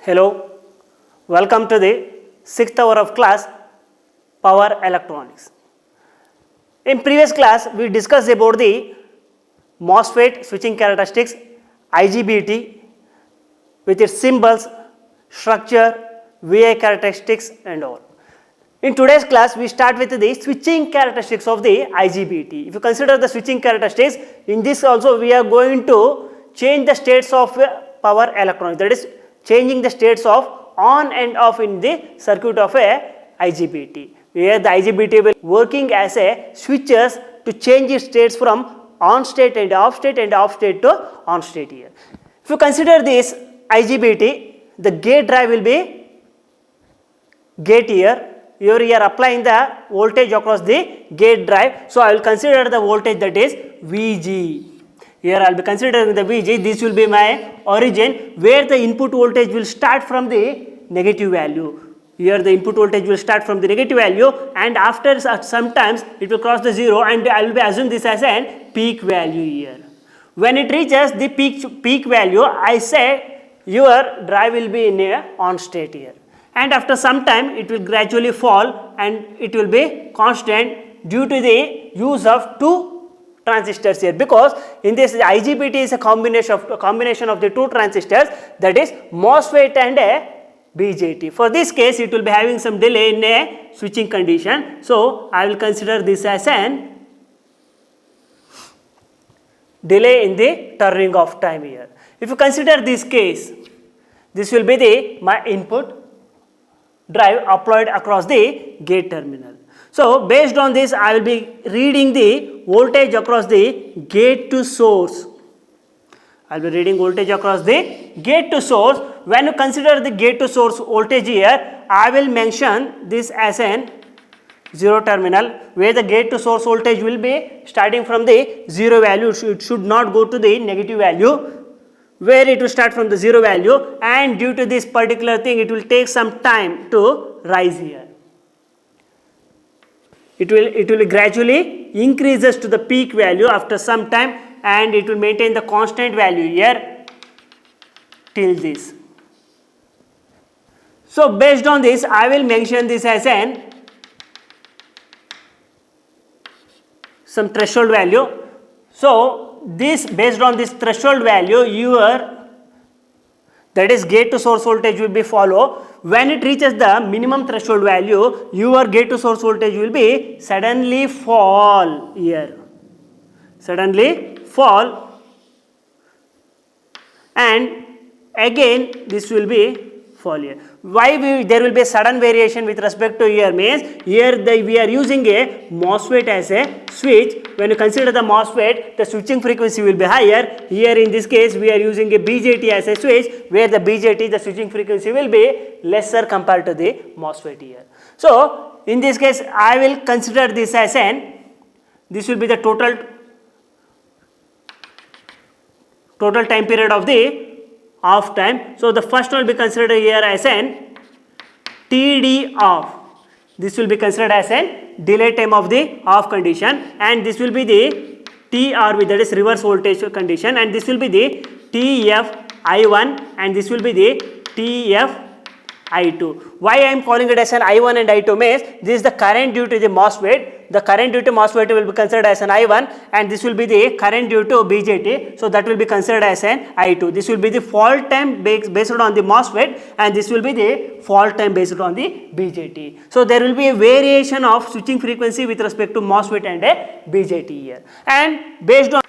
Hello, welcome to the 6th hour of class Power Electronics. In previous class, we discussed about the MOSFET switching characteristics, IGBT with its symbols, structure, VI characteristics and all. In today's class, we start with the switching characteristics of the IGBT. If you consider the switching characteristics, in this also we are going to change the states of power electronics, that is changing the states of on and off in the circuit of a IGBT. Where the IGBT will working as a switches to change its states from on state and off state to on state here. If you consider this IGBT, the gate drive will be gate here. Here you are applying the voltage across the gate drive. So I will consider the voltage that is VG. Here I will be considering the VG. This will be my origin where the input voltage will start from the negative value. Here the input voltage will start from the negative value, and after sometimes it will cross the zero, and I will be assume this as an peak value here. When it reaches the peak value, I say your drive will be in a on state here, and after some time it will gradually fall and it will be constant due to the use of two transistors here, because in this IGBT is a combination of the two transistors, that is MOSFET and a BJT. For this case it will be having some delay in a switching condition, so I will consider this as an delay in the turning off time here. If you consider this case, this will be my input drive applied across the gate terminal. So based on this I will be reading the voltage across the gate to source. I will be reading voltage across the gate to source. When you consider the gate to source voltage here, I will mention this as an zero terminal, where the gate to source voltage will be starting from the zero value. It should not go to the negative value, where it will start from the zero value, and due to this particular thing it will take some time to rise here. It will gradually increases to the peak value after some time, and it will maintain the constant value here till this. So based on this I will mention this as an some threshold value. So this, based on this threshold value, your that is gate to source voltage will be follow. When it reaches the minimum threshold value, your gate to source voltage will be suddenly fall here, suddenly fall, and again this will be fall here. Why there will be a sudden variation with respect to here means, here we are using a MOSFET as a switch. When you consider the MOSFET, the switching frequency will be higher. Here in this case we are using a BJT as a switch, where the BJT, the switching frequency will be lesser compared to the MOSFET here. So in this case I will consider this as this will be the total time period of the off time. So the first one will be considered here as an TD off. This will be considered as an delay time of the off condition, and this will be the TRV, that is reverse voltage condition, and this will be the TFI1, and this will be the TFI2. Why I am calling it as an I1 and I2 means, this is the current due to the MOSFET. The current due to MOSFET will be considered as an I1, and this will be the current due to BJT, so that will be considered as an I2. This will be the fault time based on the MOSFET, and this will be the fault time based on the BJT. So there will be a variation of switching frequency with respect to MOSFET and a BJT here. And based on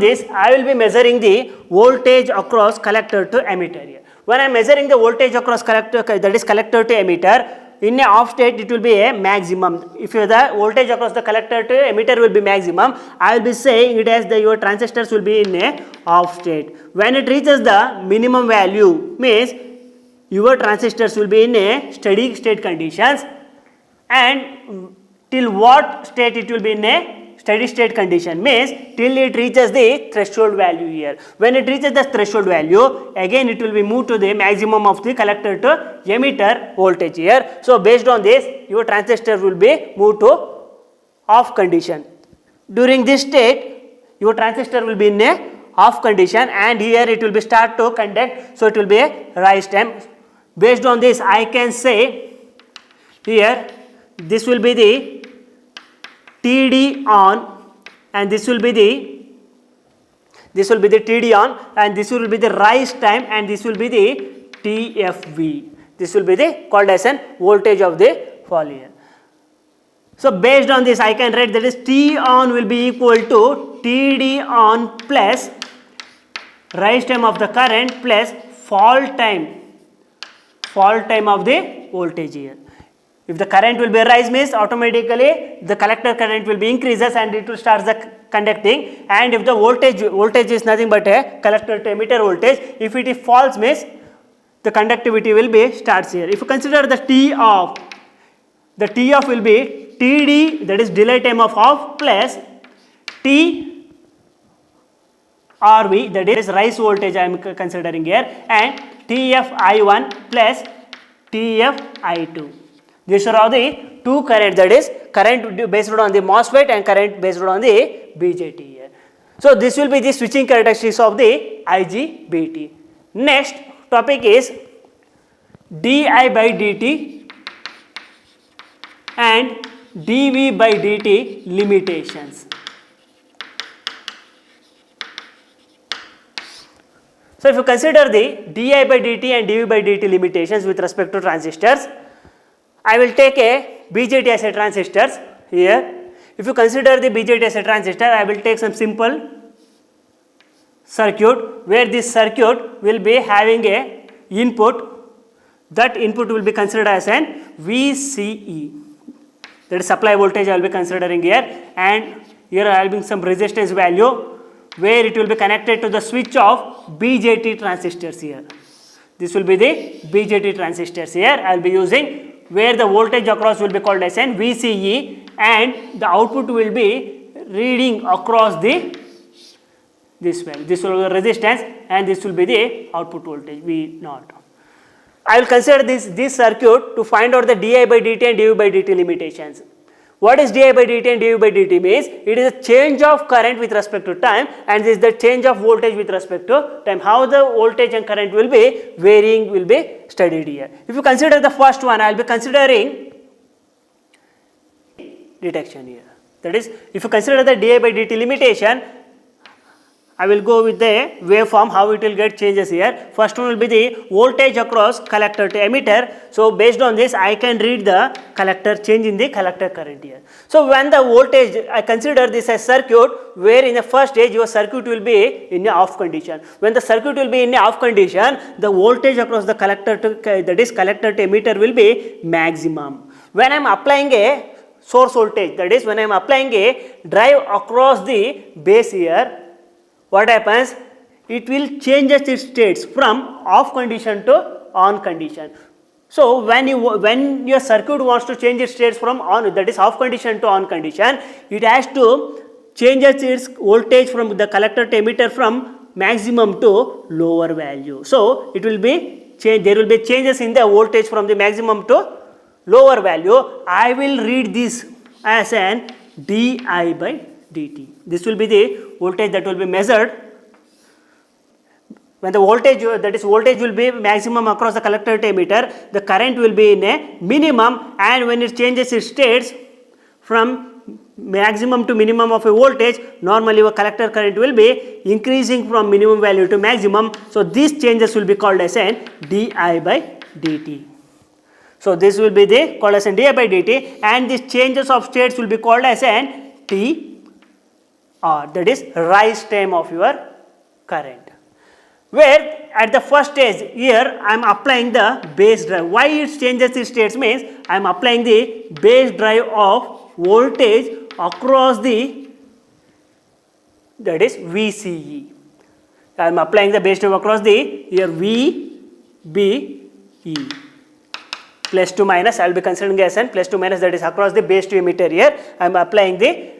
this I will be measuring the voltage across collector to emitter here. When I am measuring the voltage across collector, that is collector to emitter, in a off state it will be a maximum. If the voltage across the collector to emitter will be maximum, I will be saying it as your transistors will be in a off state. When it reaches the minimum value means your transistors will be in a steady state conditions, and till what state it will be in a steady state condition means till it reaches the threshold value here. When it reaches the threshold value, again it will be moved to the maximum of the collector to emitter voltage here. So based on this your transistor will be moved to off condition. During this state your transistor will be in a off condition, and here it will be start to conduct, so it will be a rise time. Based on this I can say here this will be the TD on, and this will be the TD on, and this will be the rise time, and this will be the TFV. This will be the called as an voltage of the fall here. So based on this I can write that is T on will be equal to TD on plus rise time of the current plus fall time of the voltage here. If the current will be rise means automatically the collector current will be increases and it will start the conducting, and if the voltage is nothing but a collector to emitter voltage, if it is false means the conductivity will be starts here. If you consider the T off will be TD, that is delay time of off, plus T RV, that is rise voltage I am considering here, and TF I1 plus TF I2. These are all the two currents, that is current based on the MOSFET and current based on the BJT here. So this will be the switching characteristics of the IGBT. Next topic is DI by dt and dV by dt limitations. So if you consider the dI by dt and dV by dt limitations with respect to transistors, I will take a BJT as a transistors here. If you consider the BJT as a transistor, I will take some simple circuit where this circuit will be having a input. That input will be considered as an VCE. That is supply voltage I will be considering here, and here I will be some resistance value where it will be connected to the switch of BJT transistors here. This will be the BJT transistors here I will be using, where the voltage across will be called as an VCE, and the output will be reading across the this value. This will be the resistance and this will be the output voltage V0. I will consider this circuit to find out the dI by dt and dV by dt limitations. What is dI by dt and dV by dt means? It is a change of current with respect to time, and this is the change of voltage with respect to time. How the voltage and current will be varying will be studied here. If you consider the first one, I will be considering detection here. That is, if you consider the dI by dt limitation, I will go with the waveform how it will get changes here. First one will be the voltage across collector to emitter. So based on this I can read the collector change in the collector current here. So when the voltage, I consider this as circuit where in the first stage your circuit will be in a off condition. When the circuit will be in a off condition, the voltage across the collector to that is collector to emitter will be maximum. When I am applying a source voltage, that is when I am applying a drive across the base here, what happens? It will change its states from off condition to on condition. So when your circuit wants to change its states from on, that is off condition to on condition, it has to change its voltage from the collector to emitter from maximum to lower value. So it will be change. There will be changes in the voltage from the maximum to lower value. I will read this as an dI by dt. This will be the voltage that will be measured when the voltage, that is voltage will be maximum across the collector to emitter, the current will be in a minimum, and when it changes its states from maximum to minimum of a voltage, normally a collector current will be increasing from minimum value to maximum. So these changes will be called as an dI by dt. So this will be the called as an dI by dt, and these changes of states will be called as an TR, that is rise time of your current. Where at the first stage here I am applying the base drive. Why it changes its states means I am applying the base drive of voltage across the, that is VCE. I am applying the base drive across the here VBE. Plus to minus, I will be considering as n plus to minus, that is across the base to emitter here. I am applying the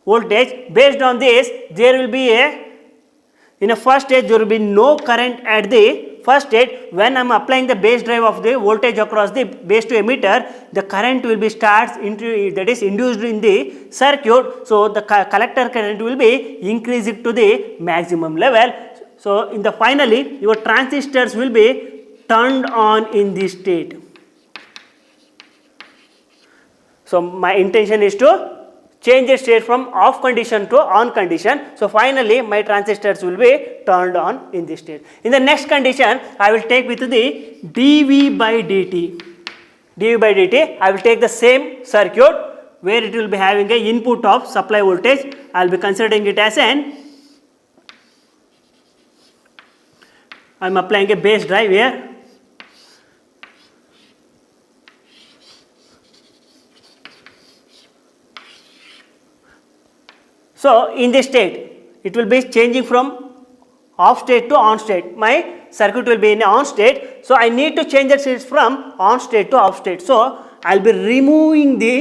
voltage. Based on this, there will be a, in a first stage there will be no current at the first state, when I am applying the base drive of the voltage across the base to emitter, the current will be starts into, that is induced in the circuit. So the collector current will be increased to the maximum level. So in the finally your transistors will be turned on in this state. So my intention is to change the state from off condition to on condition. So finally my transistors will be turned on in this state. In the next condition, I will take with the dV by dt. dV by dt, I will take the same circuit where it will be having a input of supply voltage. I will be considering it as an, I am applying a base drive here. So in this state, it will be changing from off state to on state. My circuit will be in on state. So I need to change the states from on state to off state. So I will be removing the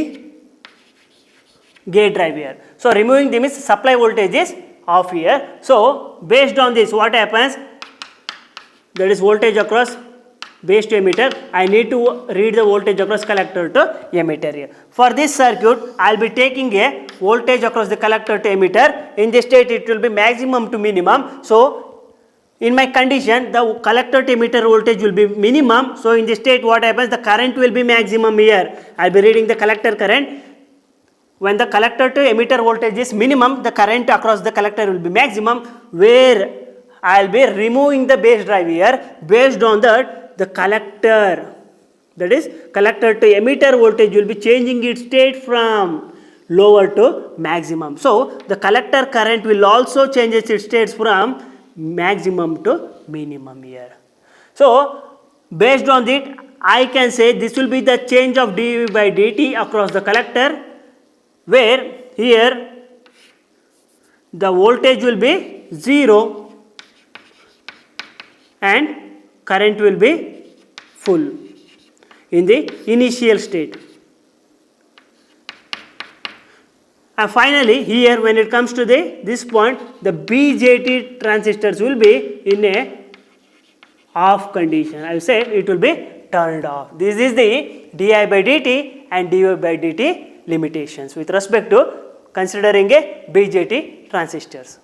gate drive here. So removing the means supply voltage is off here. So based on this, what happens? That is voltage across base to emitter. I need to read the voltage across collector to emitter here. For this circuit, I will be taking a voltage across the collector to emitter. In this state, it will be maximum to minimum. So in my condition, the collector to emitter voltage will be minimum. So in this state, what happens? The current will be maximum here. I will be reading the collector current. When the collector to emitter voltage is minimum, the current across the collector will be maximum, where I will be removing the base drive here. Based on that, the collector, that is collector to emitter voltage will be changing its state from lower to maximum. So the collector current will also change its states from maximum to minimum here. So based on that, I can say this will be the change of dV by dt across the collector, where here the voltage will be 0 and current will be full in the initial state. And finally here, when it comes to this point, the BJT transistors will be in a off condition. I will say it will be turned off. This is the di by dt and dV by dt limitations with respect to considering a BJT transistors.